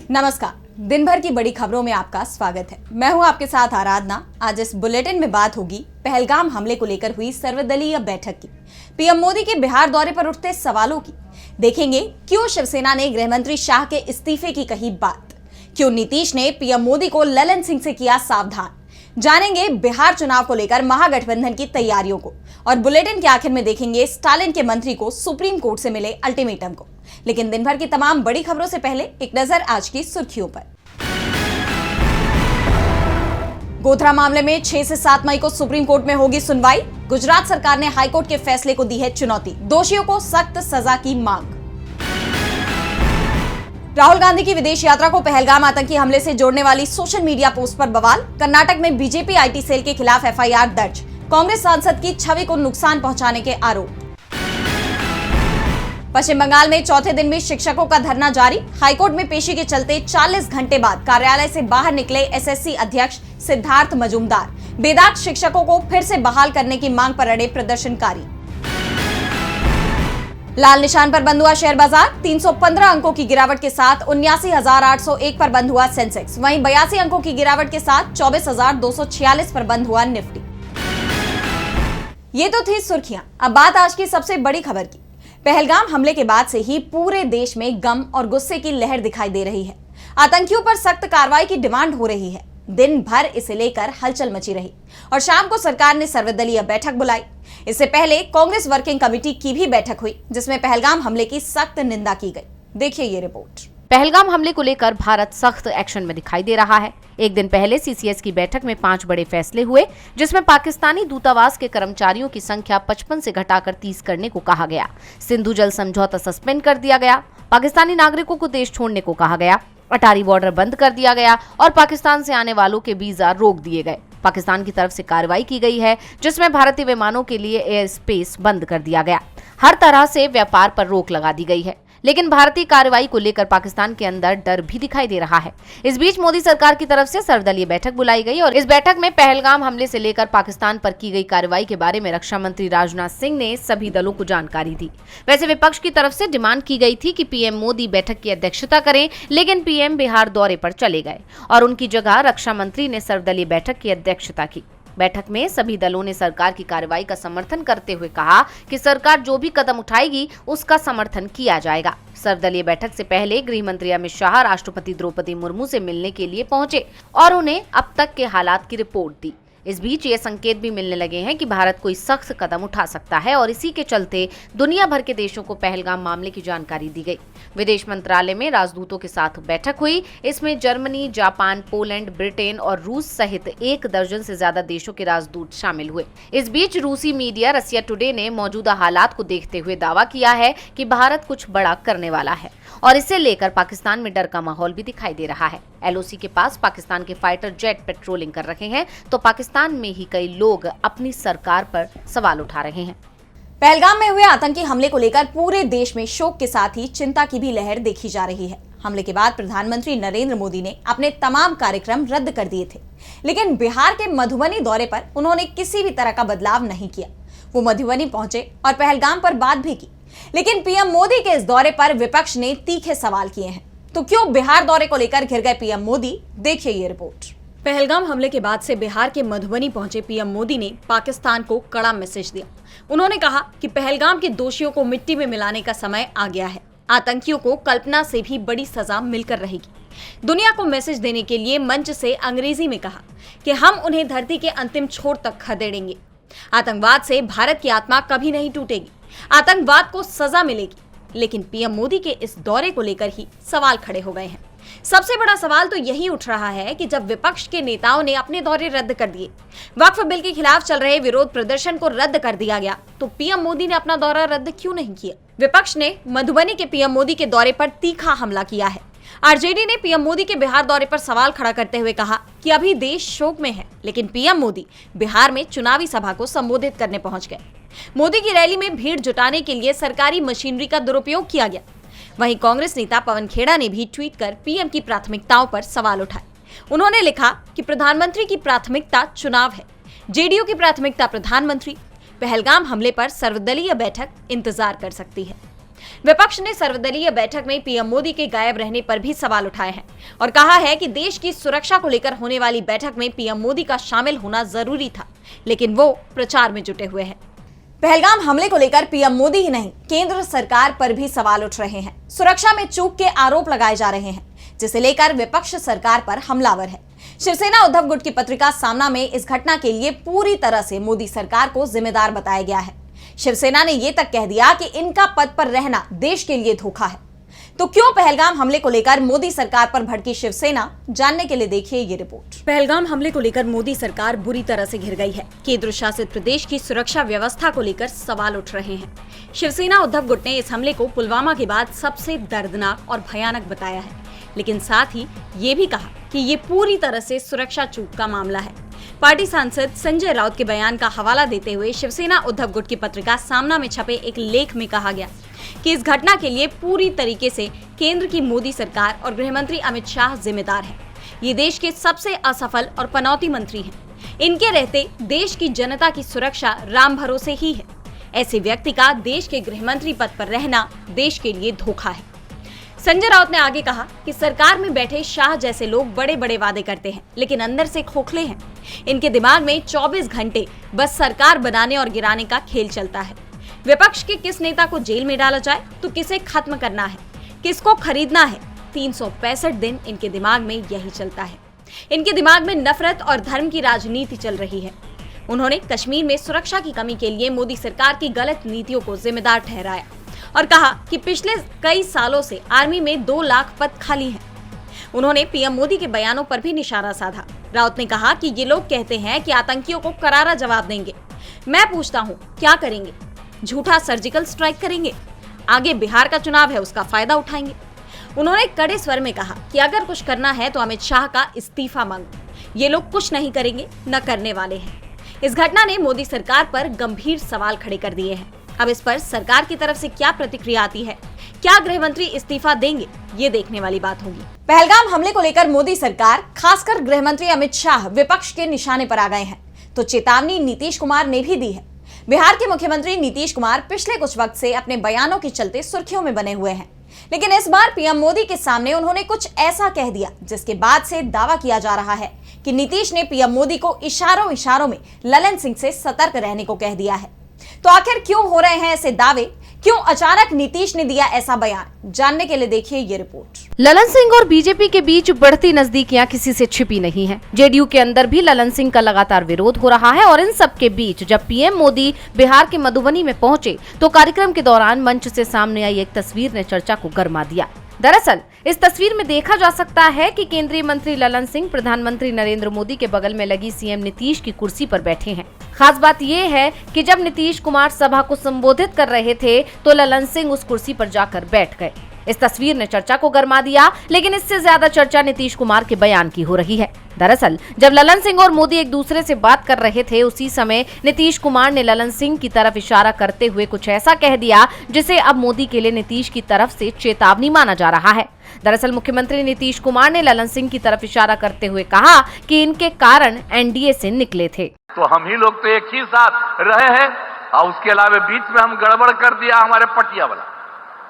नमस्कार। दिन भर की बड़ी खबरों में आपका स्वागत है। मैं हूं आपके साथ आराधना। आज इस बुलेटिन में बात होगी पहलगाम हमले को लेकर हुई सर्वदलीय बैठक की, पीएम मोदी के बिहार दौरे पर उठते सवालों की। देखेंगे क्यों शिवसेना ने गृह मंत्री शाह के इस्तीफे की कही बात, क्यों नीतीश ने पीएम मोदी को ललन सिंह से किया सावधान। जानेंगे बिहार चुनाव को लेकर महागठबंधन की तैयारियों को, और बुलेटिन के आखिर में देखेंगे स्टालिन के मंत्री को सुप्रीम कोर्ट से मिले अल्टीमेटम को। लेकिन दिन भर की तमाम बड़ी खबरों से पहले एक नजर आज की सुर्खियों पर। गोधरा मामले में 6 से 7 मई को सुप्रीम कोर्ट में होगी सुनवाई। गुजरात सरकार ने हाईकोर्ट के फैसले को दी है चुनौती, दोषियों को सख्त सजा की मांग। राहुल गांधी की विदेश यात्रा को पहलगाम आतंकी हमले से जोड़ने वाली सोशल मीडिया पोस्ट पर बवाल। कर्नाटक में बीजेपी आईटी सेल के खिलाफ एफआईआर दर्ज। कांग्रेस सांसद की छवि को नुकसान पहुंचाने के आरोप। पश्चिम बंगाल में चौथे दिन भी शिक्षकों का धरना जारी। हाईकोर्ट में पेशी के चलते 40 घंटे बाद कार्यालय से बाहर निकले एसएससी अध्यक्ष सिद्धार्थ मजूमदार। बेदाग शिक्षकों को फिर से बहाल करने की मांग पर अड़े प्रदर्शनकारी। लाल निशान पर बंद हुआ शेयर बाजार। 315 अंकों की गिरावट के साथ 79,801 पर बंद हुआ सेंसेक्स। वहीं 82 अंकों की गिरावट के साथ 24,246 पर बंद हुआ निफ्टी। ये तो थी सुर्खियां। अब बात आज की सबसे बड़ी खबर की। पहलगाम हमले के बाद से ही पूरे देश में गम और गुस्से की लहर दिखाई दे रही है। आतंकियों पर सख्त कार्रवाई की डिमांड हो रही है। दिन भर इसे लेकर हलचल मची रही और शाम को सरकार ने सर्वदलीय बैठक बुलाई। इससे पहले कांग्रेस वर्किंग कमेटी की भी बैठक हुई, जिसमें पहलगाम हमले की सख्त निंदा की गई। देखिए ये रिपोर्ट। पहलगाम हमले को लेकर भारत सख्त एक्शन में दिखाई दे रहा है। एक दिन पहले सीसीएस की बैठक में 5 बड़े फैसले हुए, जिसमें पाकिस्तानी दूतावास के कर्मचारियों की संख्या 55 से घटाकर 30 करने को कहा गया। सिंधु जल समझौता सस्पेंड कर दिया गया। पाकिस्तानी नागरिकों को देश छोड़ने को कहा गया। अटारी बॉर्डर बंद कर दिया गया और पाकिस्तान से आने वालों के वीजा रोक दिए गए। पाकिस्तान की तरफ से कार्रवाई की गई है, जिसमें भारतीय विमानों के लिए एयर स्पेस बंद कर दिया गया। हर तरह से व्यापार पर रोक लगा दी गई है। लेकिन भारतीय कार्रवाई को लेकर पाकिस्तान के अंदर डर भी दिखाई दे रहा है। इस बीच मोदी सरकार की तरफ से सर्वदलीय बैठक बुलाई गई और इस बैठक में पहलगाम हमले से लेकर पाकिस्तान पर की गई कार्रवाई के बारे में रक्षा मंत्री राजनाथ सिंह ने सभी दलों को जानकारी दी। वैसे विपक्ष की तरफ से डिमांड की गई थी कि पीएम मोदी बैठक की अध्यक्षता करें, लेकिन पीएम बिहार दौरे पर चले गए और उनकी जगह रक्षा मंत्री ने सर्वदलीय बैठक की अध्यक्षता की। बैठक में सभी दलों ने सरकार की कार्रवाई का समर्थन करते हुए कहा कि सरकार जो भी कदम उठाएगी उसका समर्थन किया जाएगा। सर्वदलीय बैठक से पहले गृह मंत्री अमित शाह राष्ट्रपति द्रौपदी मुर्मू से मिलने के लिए पहुंचे और उन्हें अब तक के हालात की रिपोर्ट दी। इस बीच ये संकेत भी मिलने लगे हैं कि भारत कोई सख्त कदम उठा सकता है और इसी के चलते दुनिया भर के देशों को पहलगाम मामले की जानकारी दी गई। विदेश मंत्रालय में राजदूतों के साथ बैठक हुई। इसमें जर्मनी, जापान, पोलैंड, ब्रिटेन और रूस सहित 1 दर्जन से ज्यादा देशों के राजदूत शामिल हुए। इस बीच रूसी मीडिया रसिया टुडे ने मौजूदा हालात को देखते हुए दावा किया है कि भारत कुछ बड़ा करने वाला है और इसे लेकर पाकिस्तान में डर का माहौल भी दिखाई दे रहा है। एलओसी के पास पाकिस्तान के फाइटर जेट पेट्रोलिंग कर रहे हैं, तो पाकिस्तान में ही कई लोग अपनी सरकार पर सवाल उठा रहे हैं। पहलगाम में हुए आतंकी हमले को लेकर पूरे देश में शोक के साथ ही चिंता की भी लहर देखी जा रही है। हमले के बाद प्रधानमंत्री नरेंद्र मोदी ने अपने तमाम कार्यक्रम रद्द कर दिए थे, लेकिन बिहार के मधुबनी दौरे पर उन्होंने किसी भी तरह का बदलाव नहीं किया। वो मधुबनी पहुंचे और पहलगाम पर बात भी की, लेकिन पीएम मोदी के इस दौरे पर विपक्ष ने तीखे सवाल किए हैं। तो क्यों बिहार दौरे को लेकर घिर गए पीएम मोदी? देखिए ये रिपोर्ट। पहलगाम हमले के बाद से बिहार के मधुबनी पहुंचे पीएम मोदी ने पाकिस्तान को कड़ा मैसेज दिया। उन्होंने कहा कि पहलगाम के दोषियों को मिट्टी में मिलाने का समय आ गया है। आतंकियों को कल्पना से भी बड़ी सजा मिलकर रहेगी। दुनिया को मैसेज देने के लिए मंच से अंग्रेजी में कहा कि हम उन्हें धरती के अंतिम छोर तक खदेड़ेंगे। आतंकवाद से भारत की आत्मा कभी नहीं टूटेगी। आतंकवाद को सजा मिलेगी। लेकिन पीएम मोदी के इस दौरे को लेकर ही सवाल खड़े हो गए हैं। सबसे बड़ा सवाल तो यही उठ रहा है कि जब विपक्ष के नेताओं ने अपने दौरे रद्द कर दिए, वक्फ बिल के खिलाफ चल रहे विरोध प्रदर्शन को रद्द कर दिया गया, तो पीएम मोदी ने अपना दौरा रद्द क्यों नहीं किया? विपक्ष ने मधुबनी के पीएम मोदी के दौरे पर तीखा हमला किया है। आरजेडी ने पीएम मोदी के बिहार दौरे पर सवाल खड़ा करते हुए कहा कि अभी देश शोक में है, लेकिन पीएम मोदी बिहार में चुनावी सभा को संबोधित करने पहुंच गए। मोदी की रैली में भीड़ जुटाने के लिए सरकारी मशीनरी का दुरुपयोग किया गया। वहीं कांग्रेस नेता पवन खेड़ा ने भी ट्वीट कर पीएम की प्राथमिकताओं पर सवाल उठाए। उन्होंने लिखा कि प्रधानमंत्री की प्राथमिकता चुनाव है, जेडीयू की प्राथमिकता प्रधानमंत्री। पहलगाम हमले पर सर्वदलीय बैठक इंतजार कर सकती है। विपक्ष ने सर्वदलीय बैठक में पीएम मोदी के गायब रहने पर भी सवाल उठाए हैं और कहा है कि देश की सुरक्षा को लेकर होने वाली बैठक में पीएम मोदी का शामिल होना जरूरी था, लेकिन वो प्रचार में जुटे हुए हैं। पहलगाम हमले को लेकर पीएम मोदी ही नहीं, केंद्र सरकार पर भी सवाल उठ रहे हैं। सुरक्षा में चूक के आरोप लगाए जा रहे हैं, जिसे लेकर विपक्ष सरकार पर हमलावर है। शिवसेना उद्धव गुट की पत्रिका सामना में इस घटना के लिए पूरी तरह से मोदी सरकार को जिम्मेदार बताया गया है। शिवसेना ने यह तक कह दिया कि इनका पद पर रहना देश के लिए धोखा है। तो क्यों पहलगाम हमले को लेकर मोदी सरकार पर भड़की शिवसेना, जानने के लिए देखिए ये रिपोर्ट। पहलगाम हमले को लेकर मोदी सरकार बुरी तरह से घिर गई है। केंद्र शासित प्रदेश की सुरक्षा व्यवस्था को लेकर सवाल उठ रहे हैं। शिवसेना उद्धव गुट ने इस हमले को पुलवामा के बाद सबसे दर्दनाक और भयानक बताया है, लेकिन साथ ही ये भी कहा कि ये पूरी तरह से सुरक्षा चूक का मामला है। पार्टी सांसद संजय राउत के बयान का हवाला देते हुए शिवसेना उद्धव गुट की पत्रिका सामना में छपे एक लेख में कहा गया कि इस घटना के लिए पूरी तरीके से केंद्र की मोदी सरकार और गृह मंत्री अमित शाह जिम्मेदार है। ये देश के सबसे असफल और पनौती मंत्री हैं। इनके रहते देश की जनता की सुरक्षा राम भरोसे ही है। ऐसे व्यक्ति का देश के गृह मंत्री पद पर रहना देश के लिए धोखा है। संजय राउत ने आगे कहा कि सरकार में बैठे शाह जैसे लोग बड़े बड़े वादे करते हैं, लेकिन अंदर से खोखले हैं। इनके दिमाग में 24 घंटे बस सरकार बनाने और गिराने का खेल चलता है। विपक्ष के किस नेता को जेल में डाला जाए तो किसे खत्म करना है, किसको खरीदना है, 365 दिन इनके दिमाग में यही चलता है। इनके दिमाग में नफरत और धर्म की राजनीति चल रही है। उन्होंने कश्मीर में सुरक्षा की कमी के लिए मोदी सरकार की गलत नीतियों को जिम्मेदार ठहराया और कहा कि पिछले कई सालों से आर्मी में 2 लाख पद खाली हैं। उन्होंने पीएम मोदी के बयानों पर भी निशाना साधा। राउत ने कहा कि ये लोग कहते हैं कि आतंकियों को करारा जवाब देंगे। मैं पूछता हूँ, क्या करेंगे? झूठा सर्जिकल स्ट्राइक करेंगे? आगे बिहार का चुनाव है, उसका फायदा उठाएंगे? उन्होंने कड़े स्वर में कहा कि अगर कुछ करना है तो अमित शाह का इस्तीफा मांगो। ये लोग कुछ नहीं करेंगे, न करने वाले हैं। इस घटना ने मोदी सरकार पर गंभीर सवाल खड़े कर दिए हैं। अब इस पर सरकार की तरफ से क्या प्रतिक्रिया आती है, क्या गृह मंत्री इस्तीफा देंगे, ये देखने वाली बात होगी। पहलगाम हमले को लेकर मोदी सरकार, खासकर गृह मंत्री अमित शाह विपक्ष के निशाने पर आ गए हैं, तो चेतावनी नीतीश कुमार ने भी दी है। बिहार के मुख्यमंत्री नीतीश कुमार पिछले कुछ वक्त से अपने बयानों के चलते सुर्खियों में बने हुए हैं, लेकिन इस बार पीएम मोदी के सामने उन्होंने कुछ ऐसा कह दिया जिसके बाद से दावा किया जा रहा है कि नीतीश ने पीएम मोदी को इशारों में ललन सिंह से सतर्क रहने को कह दिया है। तो आखिर क्यों हो रहे हैं ऐसे दावे, क्यों अचानक नीतीश ने दिया ऐसा बयान, जानने के लिए देखिए ये रिपोर्ट। ललन सिंह और बीजेपी के बीच बढ़ती नजदीकियां किसी से छिपी नहीं हैं। जेडीयू के अंदर भी ललन सिंह का लगातार विरोध हो रहा है और इन सब के बीच जब पीएम मोदी बिहार के मधुबनी में पहुंचे तो कार्यक्रम के दौरान मंच से सामने आई एक तस्वीर ने चर्चा को गर्मा दिया। दरअसल इस तस्वीर में देखा जा सकता है कि केंद्रीय मंत्री ललन सिंह प्रधानमंत्री नरेंद्र मोदी के बगल में लगी सीएम नीतीश की कुर्सी पर बैठे हैं। खास बात यह है कि जब नीतीश कुमार सभा को संबोधित कर रहे थे तो ललन सिंह उस कुर्सी पर जाकर बैठ गए। इस तस्वीर ने चर्चा को गर्मा दिया, लेकिन इससे ज्यादा चर्चा नीतीश कुमार के बयान की हो रही है। दरअसल जब ललन सिंह और मोदी एक दूसरे से बात कर रहे थे उसी समय नीतीश कुमार ने ललन सिंह की तरफ इशारा करते हुए कुछ ऐसा कह दिया जिसे अब मोदी के लिए नीतीश की तरफ से चेतावनी माना जा रहा है। दरअसल मुख्यमंत्री नीतीश कुमार ने ललन सिंह की तरफ इशारा करते हुए कहा कि इनके कारण एनडीए से निकले थे। तो हम ही लोग तो एक ही साथ रहे हैं और उसके अलावा बीच में हम गड़बड़ कर दिया हमारे पटिया वाला,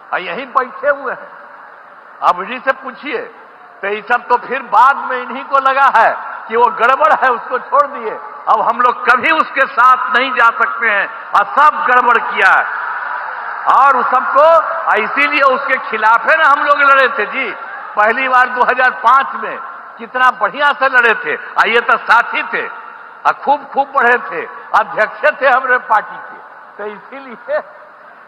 और यहीं बैठे हुए हैं। अब इन्हीं से पूछिए तो ये सब तो फिर बाद में इन्हीं को लगा है कि वो गड़बड़ है, उसको छोड़ दिए। अब हम लोग कभी उसके साथ नहीं जा सकते हैं और सब गड़बड़ किया है और उस सबको इसीलिए उसके खिलाफ है ना हम लोग लड़े थे जी। पहली बार 2005 में कितना बढ़िया से लड़े थे, ये तो साथी थे और खूब पढ़े थे, अध्यक्ष थे हमारे पार्टी के, तो इसीलिए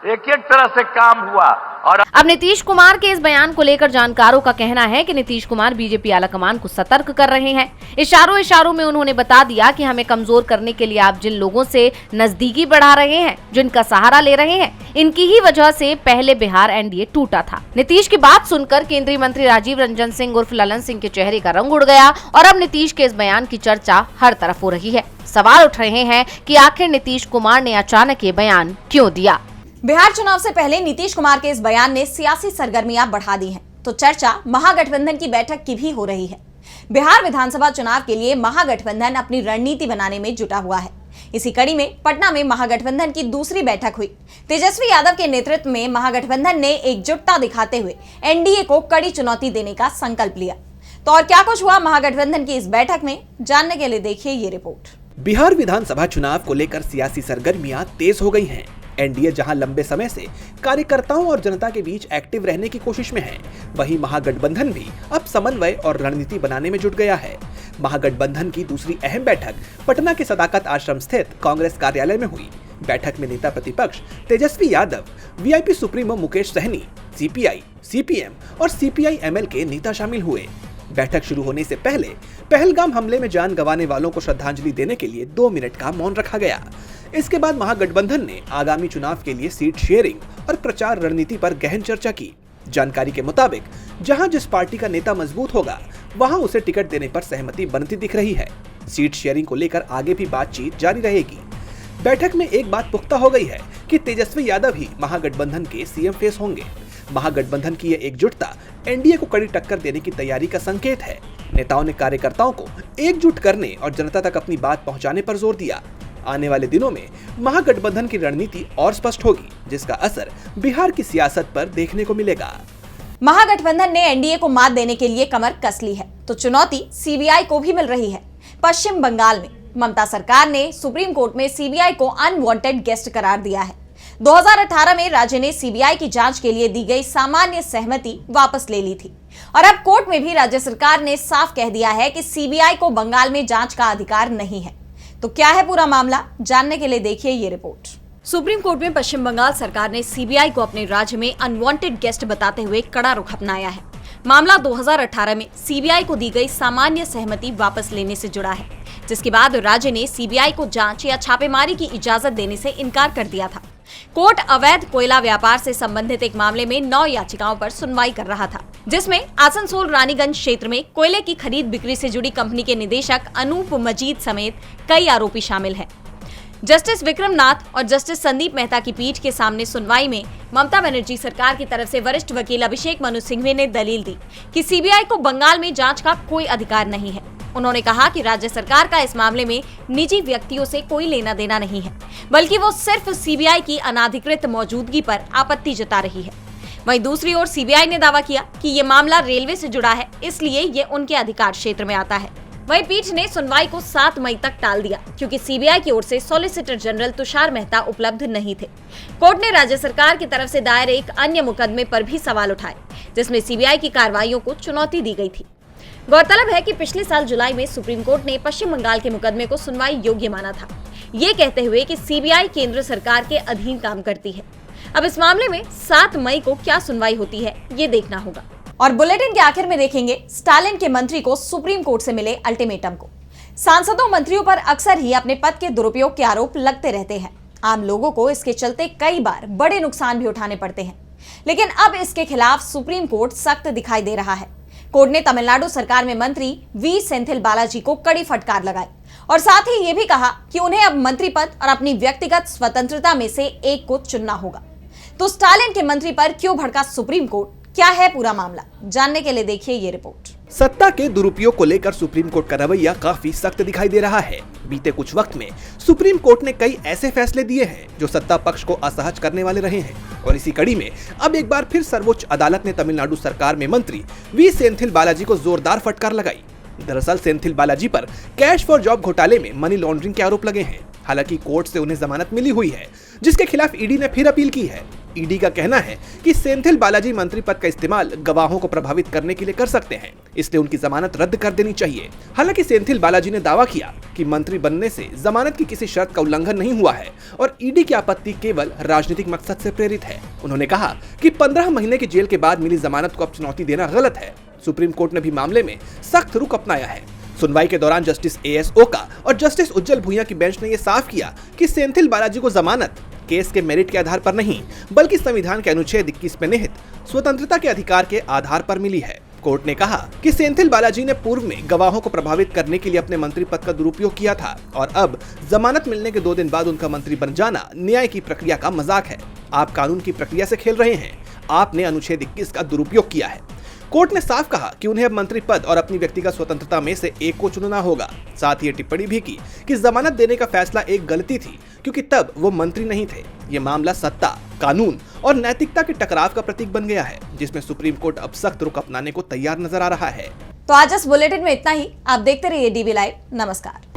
एक एक तरह से काम हुआ। और अब नीतीश कुमार के इस बयान को लेकर जानकारों का कहना है कि नीतीश कुमार बीजेपी आलाकमान को सतर्क कर रहे हैं। इशारों में उन्होंने बता दिया कि हमें कमजोर करने के लिए आप जिन लोगों से नजदीकी बढ़ा रहे हैं, जिनका सहारा ले रहे हैं, इनकी ही वजह से पहले बिहार एनडीए टूटा था। नीतीश की बात सुनकर केंद्रीय मंत्री राजीव रंजन सिंह उर्फ ललन सिंह के चेहरे का रंग उड़ गया और अब नीतीश के इस बयान की चर्चा हर तरफ हो रही है। सवाल उठ रहे हैं कि आखिर नीतीश कुमार ने अचानक ये बयान क्यों दिया। बिहार चुनाव से पहले नीतीश कुमार के इस बयान ने सियासी सरगर्मियां बढ़ा दी हैं, तो चर्चा महागठबंधन की बैठक की भी हो रही है। बिहार विधानसभा चुनाव के लिए महागठबंधन अपनी रणनीति बनाने में जुटा हुआ है। इसी कड़ी में पटना में महागठबंधन की दूसरी बैठक हुई। तेजस्वी यादव के नेतृत्व में महागठबंधन ने एकजुटता दिखाते हुए एनडीए को कड़ी चुनौती देने का संकल्प लिया। तो और क्या कुछ हुआ महागठबंधन की इस बैठक में, जानने के लिए देखिए ये रिपोर्ट। बिहार विधानसभा चुनाव को लेकर सियासी सरगर्मियां तेज हो गई हैं। एनडीए जहां लंबे समय से कार्यकर्ताओं और जनता के बीच एक्टिव रहने की कोशिश में है, वहीं महागठबंधन भी अब समन्वय और रणनीति बनाने में जुट गया है। महागठबंधन की दूसरी अहम बैठक पटना के सदाकत आश्रम स्थित कांग्रेस कार्यालय में हुई। बैठक में नेता प्रतिपक्ष Tejashwi Yadav, VIP supremo Mukesh Sahani, CPI, CPM और सीपीआई-एमएल के नेता शामिल हुए। बैठक शुरू होने से पहले पहलगाम हमले में जान गंवाने वालों को श्रद्धांजलि देने के लिए 2 मिनट का मौन रखा गया। इसके बाद महागठबंधन ने आगामी चुनाव के लिए सीट शेयरिंग और प्रचार रणनीति पर गहन चर्चा की। जानकारी के मुताबिक जहां जिस पार्टी का नेता मजबूत होगा, वहां उसे टिकट देने पर सहमति बनती दिख रही है। सीट शेयरिंग को लेकर आगे भी बातचीत जारी रहेगी। बैठक में एक बात पुख्ता हो गई है कि तेजस्वी यादव ही महागठबंधन के सीएम फेस होंगे। महागठबंधन की यह एकजुटता एनडीए को कड़ी टक्कर देने की तैयारी का संकेत है। नेताओं ने कार्यकर्ताओं को एकजुट करने और जनता तक अपनी बात पहुंचाने पर जोर दिया। आने वाले दिनों में महागठबंधन की रणनीति और स्पष्ट होगी, जिसका असर बिहार की सियासत पर देखने को मिलेगा। महागठबंधन ने एनडीए को मात देने के लिए कमर कस ली है, तो चुनौती सीबीआई को भी मिल रही है। पश्चिम बंगाल में ममता सरकार ने सुप्रीम कोर्ट में सीबीआई को अनवांटेड गेस्ट करार दिया है। 2018 में राज्य ने सीबीआई की जांच के लिए दी गई सामान्य सहमति वापस ले ली थी और अब कोर्ट में भी राज्य सरकार ने साफ कह दिया है कि सीबीआई को बंगाल में जांच का अधिकार नहीं है। तो क्या है पूरा मामला, जानने के लिए देखिए ये रिपोर्ट। सुप्रीम कोर्ट में पश्चिम बंगाल सरकार ने सीबीआई को अपने राज्य में अनवांटेड गेस्ट बताते हुए कड़ा रुख अपनाया है। मामला 2018 में सीबीआई को दी गई सामान्य सहमति वापस लेने से जुड़ा है, जिसके बाद राज्य ने सीबीआई को जांच या छापेमारी की इजाजत देने से इनकार कर दिया था। कोर्ट अवैध कोयला व्यापार से संबंधित एक मामले में 9 याचिकाओं पर सुनवाई कर रहा था, जिसमें आसनसोल रानीगंज क्षेत्र में कोयले की खरीद बिक्री से जुड़ी कंपनी के निदेशक अनूप मजीद समेत कई आरोपी शामिल हैं। जस्टिस विक्रम नाथ और जस्टिस संदीप मेहता की पीठ के सामने सुनवाई में ममता बनर्जी सरकार की तरफ से वरिष्ठ वकील अभिषेक मनु सिंघवी ने दलील दी कि सीबीआई को बंगाल में जांच का कोई अधिकार नहीं है। उन्होंने कहा कि राज्य सरकार का इस मामले में निजी व्यक्तियों से कोई लेना देना नहीं है, बल्कि वो सिर्फ सीबीआई की अनाधिकृत मौजूदगी पर आपत्ति जता रही है। वहीं दूसरी ओर सीबीआई ने दावा किया कि ये मामला रेलवे से जुड़ा है, इसलिए ये उनके अधिकार क्षेत्र में आता है। वहीं पीठ ने सुनवाई को 7 मई तक टाल दिया, क्योंकि सीबीआई की ओर से सॉलिसिटर जनरल तुषार मेहता उपलब्ध नहीं थे। कोर्ट ने राज्य सरकार की तरफ से दायर एक अन्य मुकदमे पर भी सवाल उठाए, जिसमें सीबीआई की कार्रवाइयों को चुनौती दी गई थी। गौरतलब है कि पिछले साल जुलाई में सुप्रीम कोर्ट ने पश्चिम बंगाल के मुकदमे को सुनवाई योग्य माना था, ये कहते हुए कि सीबीआई केंद्र सरकार के अधीन काम करती है। अब इस मामले में 7 मई को क्या सुनवाई होती है, ये देखना होगा। और बुलेटिन के आखिर में देखेंगे स्टालिन के मंत्री को सुप्रीम कोर्ट से मिले अल्टीमेटम को। सांसदों मंत्रियों पर अक्सर ही अपने पद के दुरुपयोग के आरोप लगते रहते हैं। आम लोगों को इसके चलते कई बार बड़े नुकसान भी उठाने पड़ते हैं, लेकिन अब इसके खिलाफ सुप्रीम कोर्ट सख्त दिखाई दे रहा है। कोर्ट ने तमिलनाडु सरकार में मंत्री वी सेंथिल बालाजी को कड़ी फटकार लगाई और साथ ही ये भी कहा कि उन्हें अब मंत्री पद और अपनी व्यक्तिगत स्वतंत्रता में से एक को चुनना होगा। तो स्टालिन के मंत्री पर क्यों भड़का सुप्रीम कोर्ट, क्या है पूरा मामला, जानने के लिए देखिए ये रिपोर्ट। सत्ता के दुरुपयोग को लेकर सुप्रीम कोर्ट का रवैया काफी सख्त दिखाई दे रहा है। बीते कुछ वक्त में सुप्रीम कोर्ट ने कई ऐसे फैसले दिए हैं जो सत्ता पक्ष को असहज करने वाले रहे हैं और इसी कड़ी में अब एक बार फिर सर्वोच्च अदालत ने तमिलनाडु सरकार में मंत्री वी सेंथिल बालाजी को जोरदार फटकार लगाई। दरअसल सेंथिल बालाजी पर कैश फॉर जॉब घोटाले में मनी लॉन्ड्रिंग के आरोप लगे हैं। हालांकि कोर्ट से उन्हें जमानत मिली हुई है, जिसके खिलाफ ईडी ने फिर अपील की है। ईडी का कहना है कि सेंथिल बालाजी मंत्री पद का इस्तेमाल गवाहों को प्रभावित करने के लिए कर सकते हैं, इसलिए उनकी जमानत रद्द कर देनी चाहिए। हालांकि सेंथिल बालाजी ने दावा किया कि मंत्री बनने से जमानत की किसी शर्त का उल्लंघन नहीं हुआ है और ईडी की आपत्ति केवल राजनीतिक मकसद से प्रेरित है। उन्होंने कहा कि 15 महीने की जेल के बाद मिली जमानत को अब चुनौती देना गलत है। सुप्रीम कोर्ट ने भी मामले में सख्त रुख अपनाया है। सुनवाई के दौरान जस्टिस एएस ओका और जस्टिस उज्जवल भुइयां की बेंच ने यह साफ किया कि सेंथिल बालाजी को जमानत केस के मेरिट के आधार पर नहीं, बल्कि संविधान के अनुच्छेद 21 में निहित स्वतंत्रता के अधिकार के आधार पर मिली है। कोर्ट ने कहा कि सेंथिल बालाजी ने पूर्व में गवाहों को प्रभावित करने के लिए अपने मंत्री पद का दुरुपयोग किया था और अब जमानत मिलने के 2 दिन बाद उनका मंत्री बन जाना न्याय की प्रक्रिया का मजाक है। आप कानून की प्रक्रिया से खेल रहे हैं। आपने अनुच्छेद 21 का दुरुपयोग किया है। कोर्ट ने साफ कहा कि उन्हें अब मंत्री पद और अपनी व्यक्तिगत स्वतंत्रता में से एक को चुनना होगा। साथ ही ये टिप्पणी भी की कि जमानत देने का फैसला एक गलती थी, क्योंकि तब वो मंत्री नहीं थे। ये मामला सत्ता, कानून और नैतिकता के टकराव का प्रतीक बन गया है, जिसमें सुप्रीम कोर्ट अब सख्त रुख अपनाने को तैयार नजर आ रहा है। तो आज इस बुलेटिन में इतना ही। आप देखते रहिए डीबी लाइव। नमस्कार।